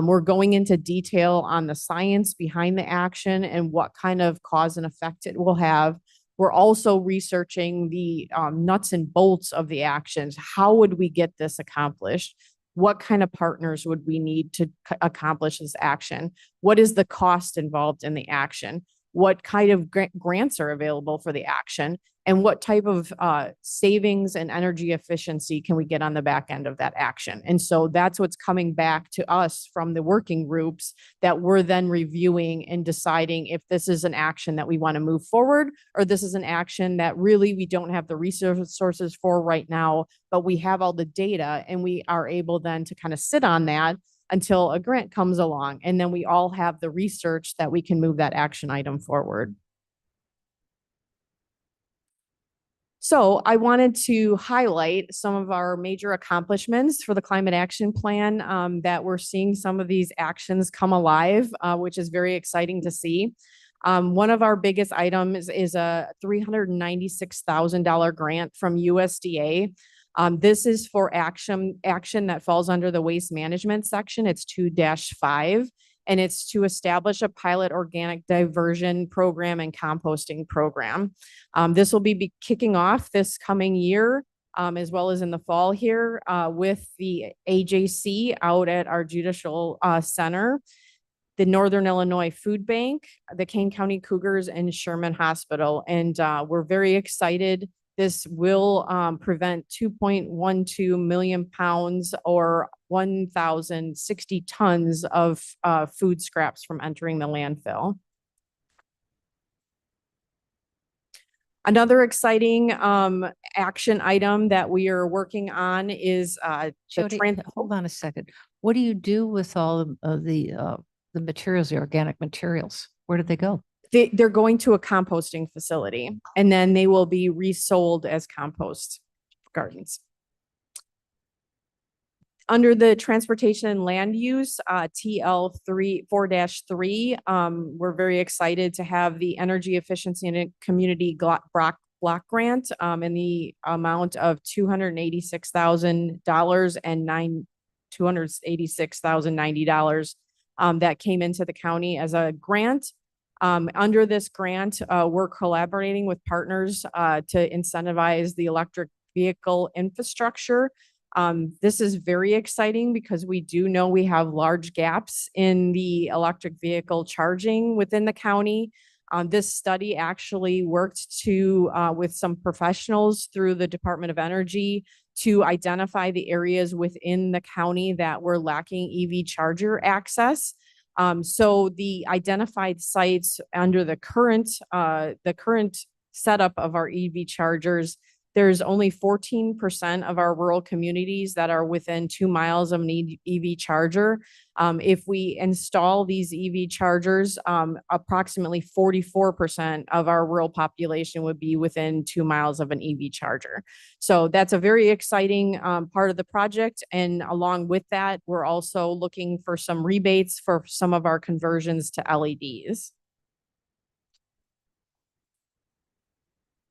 We're going into detail on the science behind the action and what kind of cause and effect it will have. We're also researching the nuts and bolts of the actions. How would we get this accomplished? What kind of partners would we need to accomplish this action? What is the cost involved in the action? What kind of grants are available for the action? And what type of savings and energy efficiency can we get on the back end of that action? And so that's what's coming back to us from the working groups that we're then reviewing and deciding if this is an action that we want to move forward, or this is an action that really we don't have the resources for right now, but we have all the data and we are able then to kind of sit on that until a grant comes along. And then we all have the research that we can move that action item forward. So I wanted to highlight some of our major accomplishments for the Climate Action Plan that we're seeing some of these actions come alive, which is very exciting to see. One of our biggest items is a $396,000 grant from USDA. This is for action that falls under the waste management section. It's 2-5, and it's to establish a pilot organic diversion program and composting program. This will be kicking off this coming year, as well as in the fall here with the AJC out at our judicial center, the Northern Illinois Food Bank, the Kane County Cougars, and Sherman Hospital. And we're very excited. This will prevent 2.12 million pounds or 1,060 tons of food scraps from entering the landfill. Another exciting action item that we are working on is Jody, hold on a second. What do you do with all of the materials, the organic materials? Where do they go? They're going to a composting facility, and then they will be resold as compost gardens. Under the transportation and land use, TL 4-3, we're very excited to have the Energy Efficiency and Community Block Grant in the amount of $286,000 and $286,090 that came into the county as a grant. Under this grant, we're collaborating with partners to incentivize the electric vehicle infrastructure. This is very exciting because we do know we have large gaps in the electric vehicle charging within the county. This study actually worked with some professionals through the Department of Energy to identify the areas within the county that were lacking EV charger access. So the identified sites under the current setup of our EV chargers. There's only 14% of our rural communities that are within 2 miles of an EV charger. If we install these EV chargers, approximately 44% of our rural population would be within 2 miles of an EV charger. So that's a very exciting part of the project. And along with that, we're also looking for some rebates for some of our conversions to LEDs.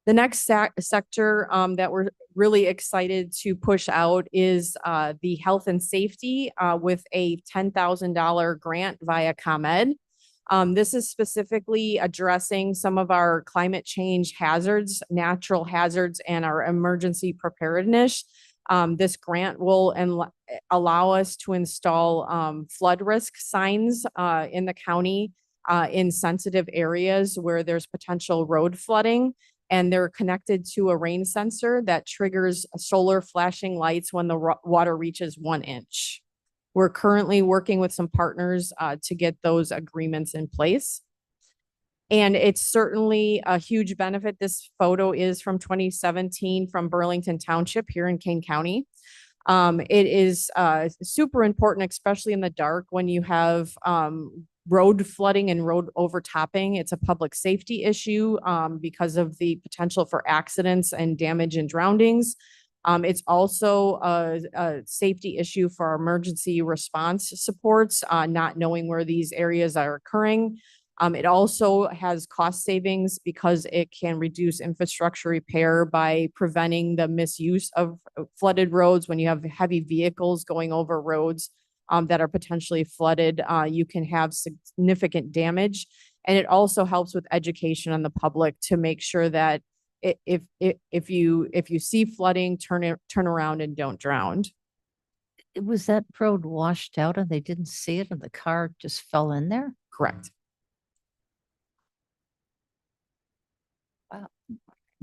The next sector that we're really excited to push out is the health and safety with a $10,000 grant via ComEd. This is specifically addressing some of our climate change hazards, natural hazards, and our emergency preparedness. This grant will allow us to install flood risk signs in the county in sensitive areas where there's potential road flooding. And they're connected to a rain sensor that triggers solar flashing lights when the water reaches 1 inch. We're currently working with some partners to get those agreements in place. And it's certainly a huge benefit. This photo is from 2017 from Burlington Township here in Kane County. It is super important, especially in the dark when you have road flooding and road overtopping. It's a public safety issue because of the potential for accidents and damage and drownings. It's also a safety issue for our emergency response supports, not knowing where these areas are occurring. It also has cost savings because it can reduce infrastructure repair by preventing the misuse of flooded roads. When you have heavy vehicles going over roads that are potentially flooded, you can have significant damage. And it also helps with education on the public to make sure that if you see flooding, turn around and don't drown. Was that road washed out and they didn't see it and the car just fell in there? Correct.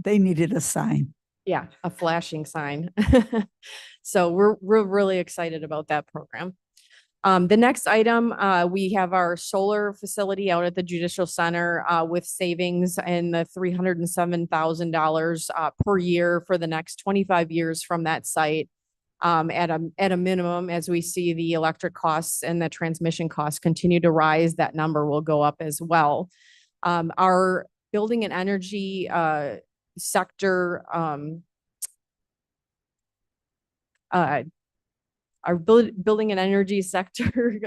They needed a sign. Yeah, a flashing sign. So we're really excited about that program. The next item, we have our solar facility out at the Judicial Center with savings in the $307,000 per year for the next 25 years from that site. At a minimum, as we see the electric costs and the transmission costs continue to rise, that number will go up as well. Our building and energy sector, our building and energy sector,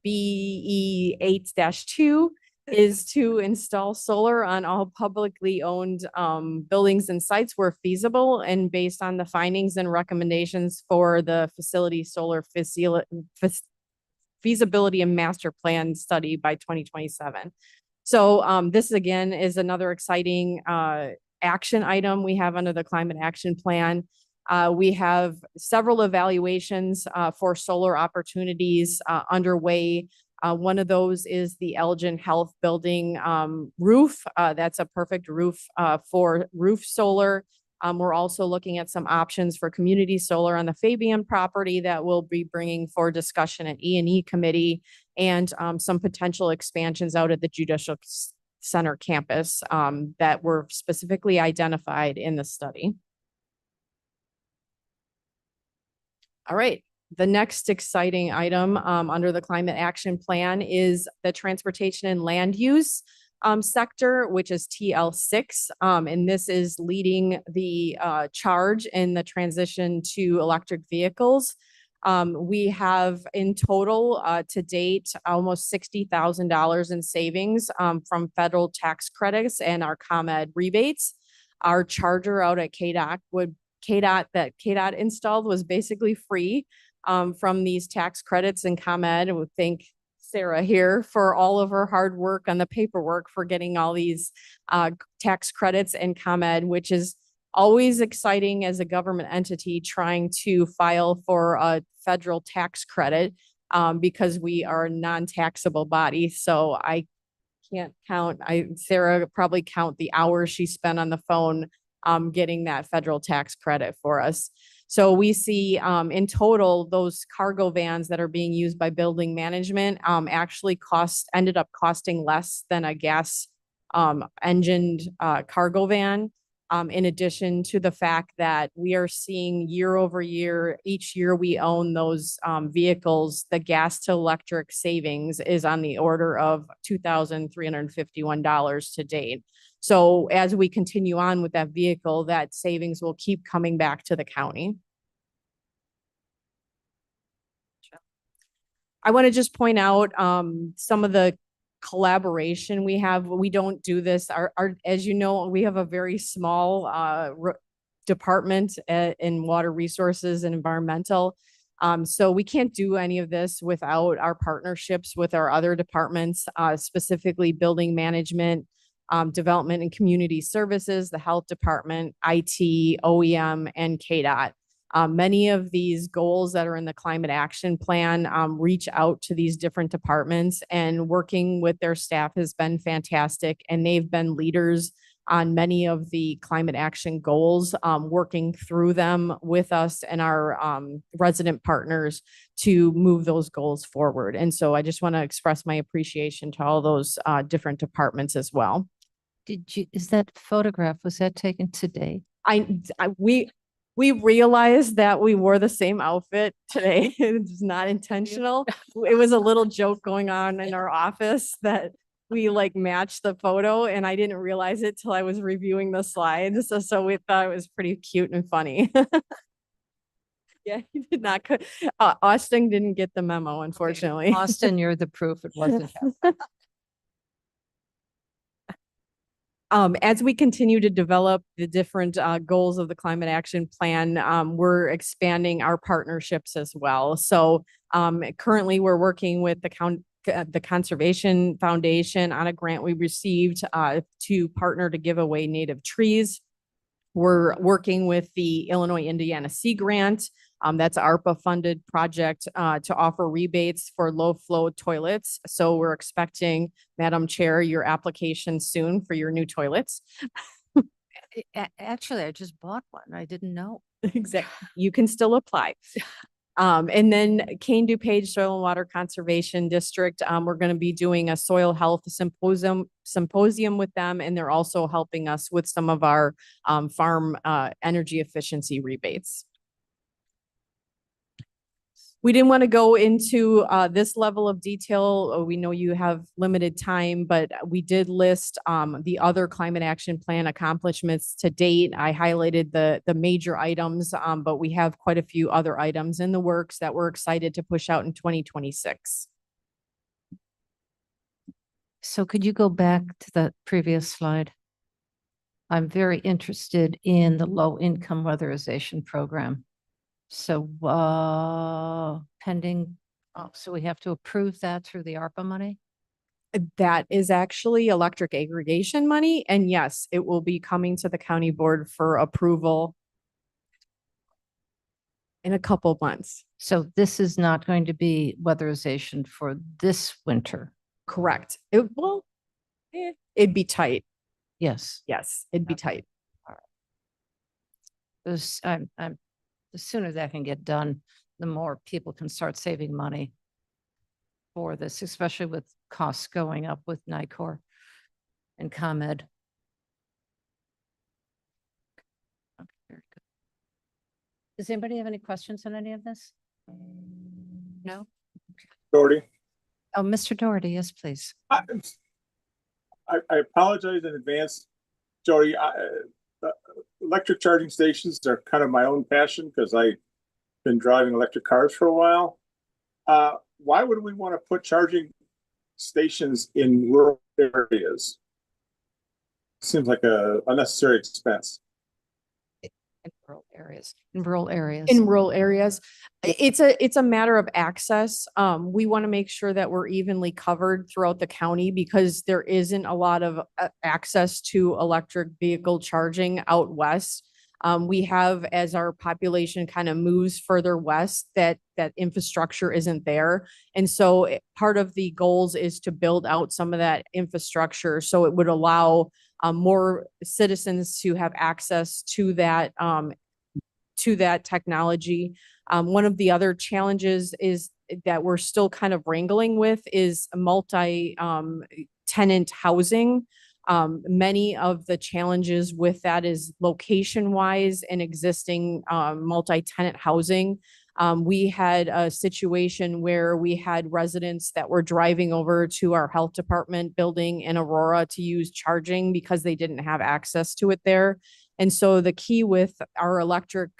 BE 8-2 is to install solar on all publicly owned buildings and sites where feasible and based on the findings and recommendations for the facility solar feasibility and master plan study by 2027. So this again is another exciting action item we have under the climate action plan. We have several evaluations for solar opportunities underway. One of those is the Elgin Health Building roof. That's a perfect roof for roof solar. We're also looking at some options for community solar on the Fabian property that we'll be bringing for discussion at E&E committee, and some potential expansions out at the Judicial Center campus that were specifically identified in the study. All right. The next exciting item under the climate action plan is the transportation and land use sector, which is TL6. And this is leading the charge in the transition to electric vehicles. We have in total to date almost $60,000 in savings from federal tax credits and our ComEd rebates. Our charger out at KDOT that KDOT installed was basically free from these tax credits and ComEd. And we thank Sarah here for all of her hard work on the paperwork for getting all these tax credits and ComEd, which is always exciting as a government entity trying to file for a federal tax credit because we are a non-taxable body. So I can't count, Sarah probably count the hours she spent on the phone getting that federal tax credit for us. So we see in total, those cargo vans that are being used by building management actually ended up costing less than a gas engined cargo van. In addition to the fact that we are seeing year over year, each year we own those vehicles, the gas to electric savings is on the order of $2,351 to date. So as we continue on with that vehicle, that savings will keep coming back to the county. I want to just point out some of the collaboration we have. We don't do this. As you know, we have a very small department in water resources and environmental. So we can't do any of this without our partnerships with our other departments, specifically building management, development and community services, the health department, IT, OEM, and KDOT. Many of these goals that are in the climate action plan reach out to these different departments, and working with their staff has been fantastic. And they've been leaders on many of the climate action goals, working through them with us and our resident partners to move those goals forward. And so I just want to express my appreciation to all those different departments as well. Is that photograph, was that taken today? We realized that we wore the same outfit today. It's not intentional. It was a little joke going on in our office that we like matched the photo, and I didn't realize it till I was reviewing the slides. So we thought it was pretty cute and funny. Yeah, he did not. Austin didn't get the memo, unfortunately. Austin, you're the proof it wasn't. As we continue to develop the different goals of the climate action plan, we're expanding our partnerships as well. So currently we're working with the Conservation Foundation on a grant we received to partner to give away native trees. We're working with the Illinois-Indiana Sea Grant. That's an ARPA-funded project to offer rebates for low-flow toilets. So we're expecting, Madam Chair, your application soon for your new toilets. Actually, I just bought one. I didn't know. Exactly. You can still apply. And then Kane DuPage Soil and Water Conservation District, we're going to be doing a soil health symposium with them, and they're also helping us with some of our farm energy efficiency rebates. We didn't want to go into this level of detail. We know you have limited time, but we did list the other climate action plan accomplishments to date. I highlighted the major items, but we have quite a few other items in the works that we're excited to push out in 2026. So could you go back to the previous slide? I'm very interested in the low income weatherization program. So pending, so we have to approve that through the ARPA money? That is actually electric aggregation money. And yes, it will be coming to the county board for approval in a couple months. So this is not going to be weatherization for this winter? Correct. It'd be tight. Yes. Yes, it'd be tight. The sooner that can get done, the more people can start saving money for this, especially with costs going up with NICOR and ComEd. Okay, very good. Does anybody have any questions on any of this? No? Doherty. Oh, Mr. Doherty, yes, please. I apologize in advance, Jody. Electric charging stations are kind of my own passion because I've been driving electric cars for a while. Why would we want to put charging stations in rural areas? Seems like a unnecessary expense. In rural areas. In rural areas. In rural areas. It's a matter of access. We want to make sure that we're evenly covered throughout the county because there isn't a lot of access to electric vehicle charging out west. We have, as our population kind of moves further west, that infrastructure isn't there. And so part of the goals is to build out some of that infrastructure so it would allow more citizens to have access to that technology. One of the other challenges is that we're still kind of wrangling with is multi-tenant housing. Many of the challenges with that is location wise and existing multi-tenant housing. We had a situation where we had residents that were driving over to our health department building in Aurora to use charging because they didn't have access to it there. And so the key with our electric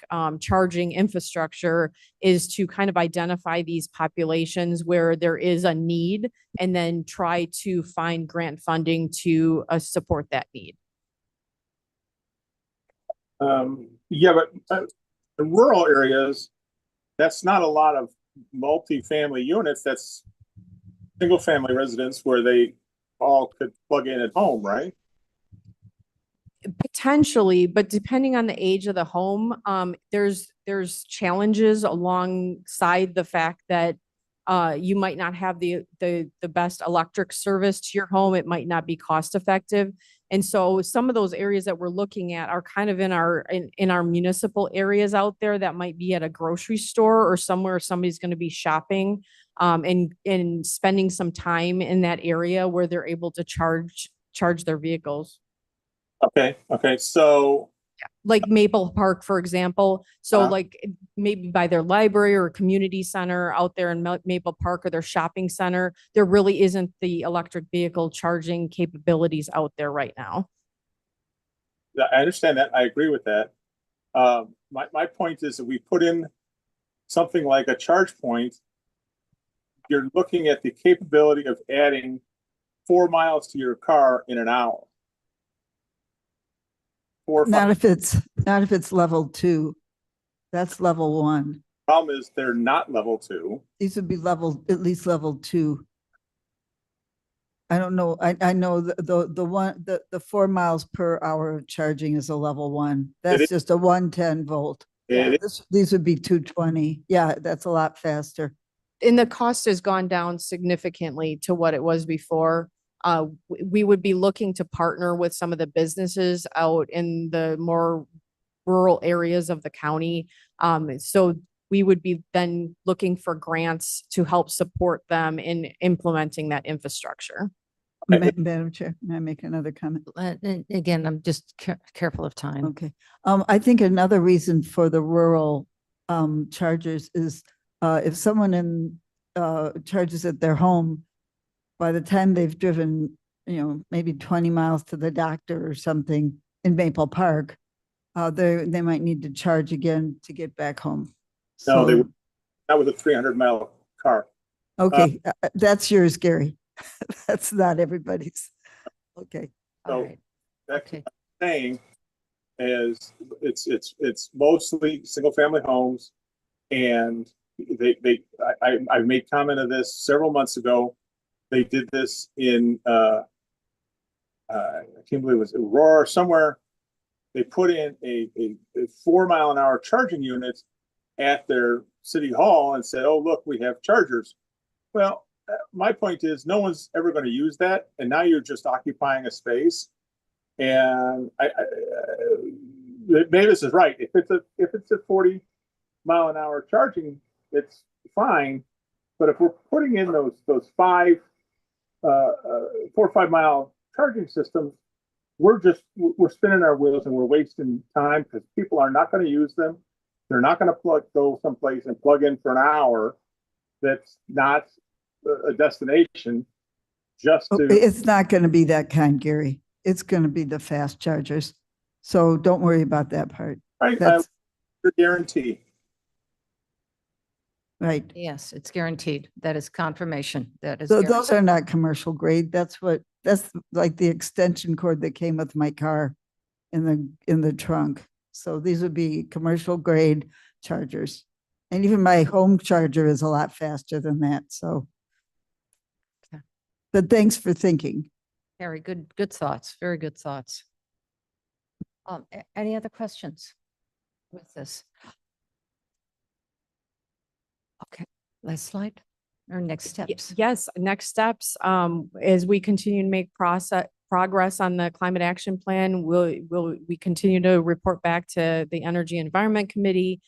charging infrastructure is to kind of identify these populations where there is a need and then try to find grant funding to support that need. Yeah, but in rural areas, that's not a lot of multi-family units. That's single-family residence where they all could plug in at home, right? Potentially, but depending on the age of the home, there's challenges alongside the fact that you might not have the best electric service to your home. It might not be cost effective. And so some of those areas that we're looking at are kind of in our municipal areas out there that might be at a grocery store or somewhere somebody's going to be shopping and spending some time in that area where they're able to charge their vehicles. Okay, so Like Maple Park, for example. So like maybe by their library or community center out there in Maple Park or their shopping center, there really isn't the electric vehicle charging capabilities out there right now. I understand that. I agree with that. My point is that we put in something like a charge point. You're looking at the capability of adding 4 miles to your car in an hour. Not if it's level 2. That's level 1. Problem is they're not level 2. These would be at least level 2. I don't know. I know the 4 miles per hour of charging is a level 1. That's just a 110 volt. Yeah, these would be 220. Yeah, that's a lot faster. And the cost has gone down significantly to what it was before. We would be looking to partner with some of the businesses out in the more rural areas of the county. So we would be then looking for grants to help support them in implementing that infrastructure. Madam Chair, may I make another comment? And again, I'm just careful of time. Okay. I think another reason for the rural chargers is if someone charges at their home, by the time they've driven, maybe 20 miles to the doctor or something in Maple Park, they might need to charge again to get back home. No, they would not with a 300-mile car. Okay, that's yours, Gary. That's not everybody's. Okay. So All right. that's Okay. what I'm saying is it's mostly single-family homes, and I made comment of this several months ago. They did this in I can't believe it was Aurora somewhere. They put in a 4 mile an hour charging unit at their city hall and said, "Oh, look, we have chargers." Well, my point is, no one's ever going to use that, and now you're just occupying a space. And Mavis is right. If it's a 40 mile an hour charging, it's fine. But if we're putting in those 4 or 5 mile charging systems, we're spinning our wheels and we're wasting time because people are not going to use them. They're not going to go someplace and plug in for an hour that's not a destination just to. It's not going to be that kind, Gary. It's going to be the fast chargers. So don't worry about that part. Right, That's guarantee. right. Yes, it's guaranteed. That is confirmation. That is. So guaranteed. those are not commercial grade. That's like the extension cord that came with my car in the trunk. So these would be commercial grade chargers. And even my home charger is a lot faster than that. So. Okay. But thanks for thinking. Very good thoughts. Very good thoughts. Any other questions with this? Okay, last slide or next steps. Yes, next steps, as we continue to make progress on the climate action plan, we continue to report back to the Energy Environment Committee.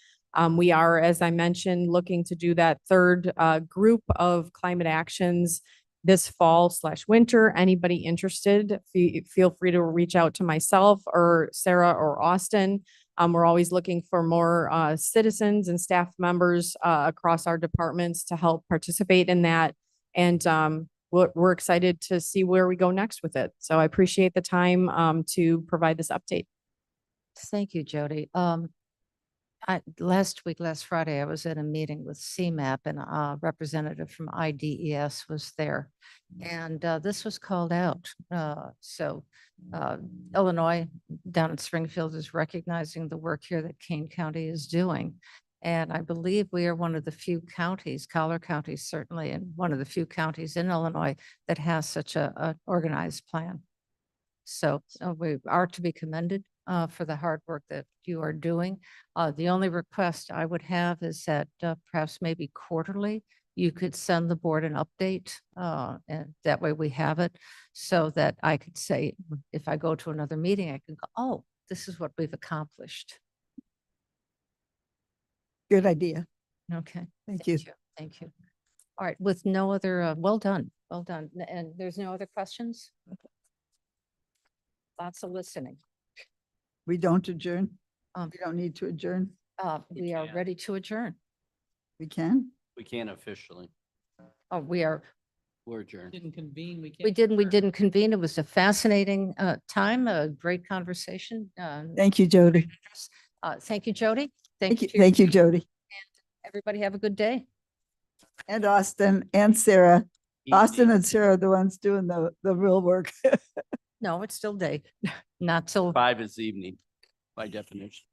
We are, as I mentioned, looking to do that third group of climate actions this fall/winter. Anybody interested, feel free to reach out to myself or Sarah or Austin. We're always looking for more citizens and staff members across our departments to help participate in that. And we're excited to see where we go next with it. So I appreciate the time to provide this update. Thank you, Jody. Last Friday, I was at a meeting with CMAP and a representative from IDES was there. And this was called out. Illinois down in Springfield is recognizing the work here that Kane County is doing. And I believe we are one of the few counties, Collier County certainly, and one of the few counties in Illinois that has such a organized plan. So we are to be commended for the hard work that you are doing. The only request I would have is that perhaps maybe quarterly, you could send the board an update and that way we have it so that I could say, if I go to another meeting, I can go, oh, this is what we've accomplished. Good idea. Okay. Thank you. Thank you. All right, with no other, well done, well done. And there's no other questions? Lots of listening. We don't adjourn. Um, We don't need to adjourn. We are can. ready to adjourn. We can. We can't officially. Oh, we're Adjourned. Didn't convene, we can't. we didn't convene. It was a fascinating time, a great conversation. Thank you, Jody. Thank you, Jody. Thank you. to your Thank you, team. Jody. Everybody have a good day. And Austin and Sarah. Austin and Sarah are the ones doing the real work. No, it's still day, not till 5 is evening by definition.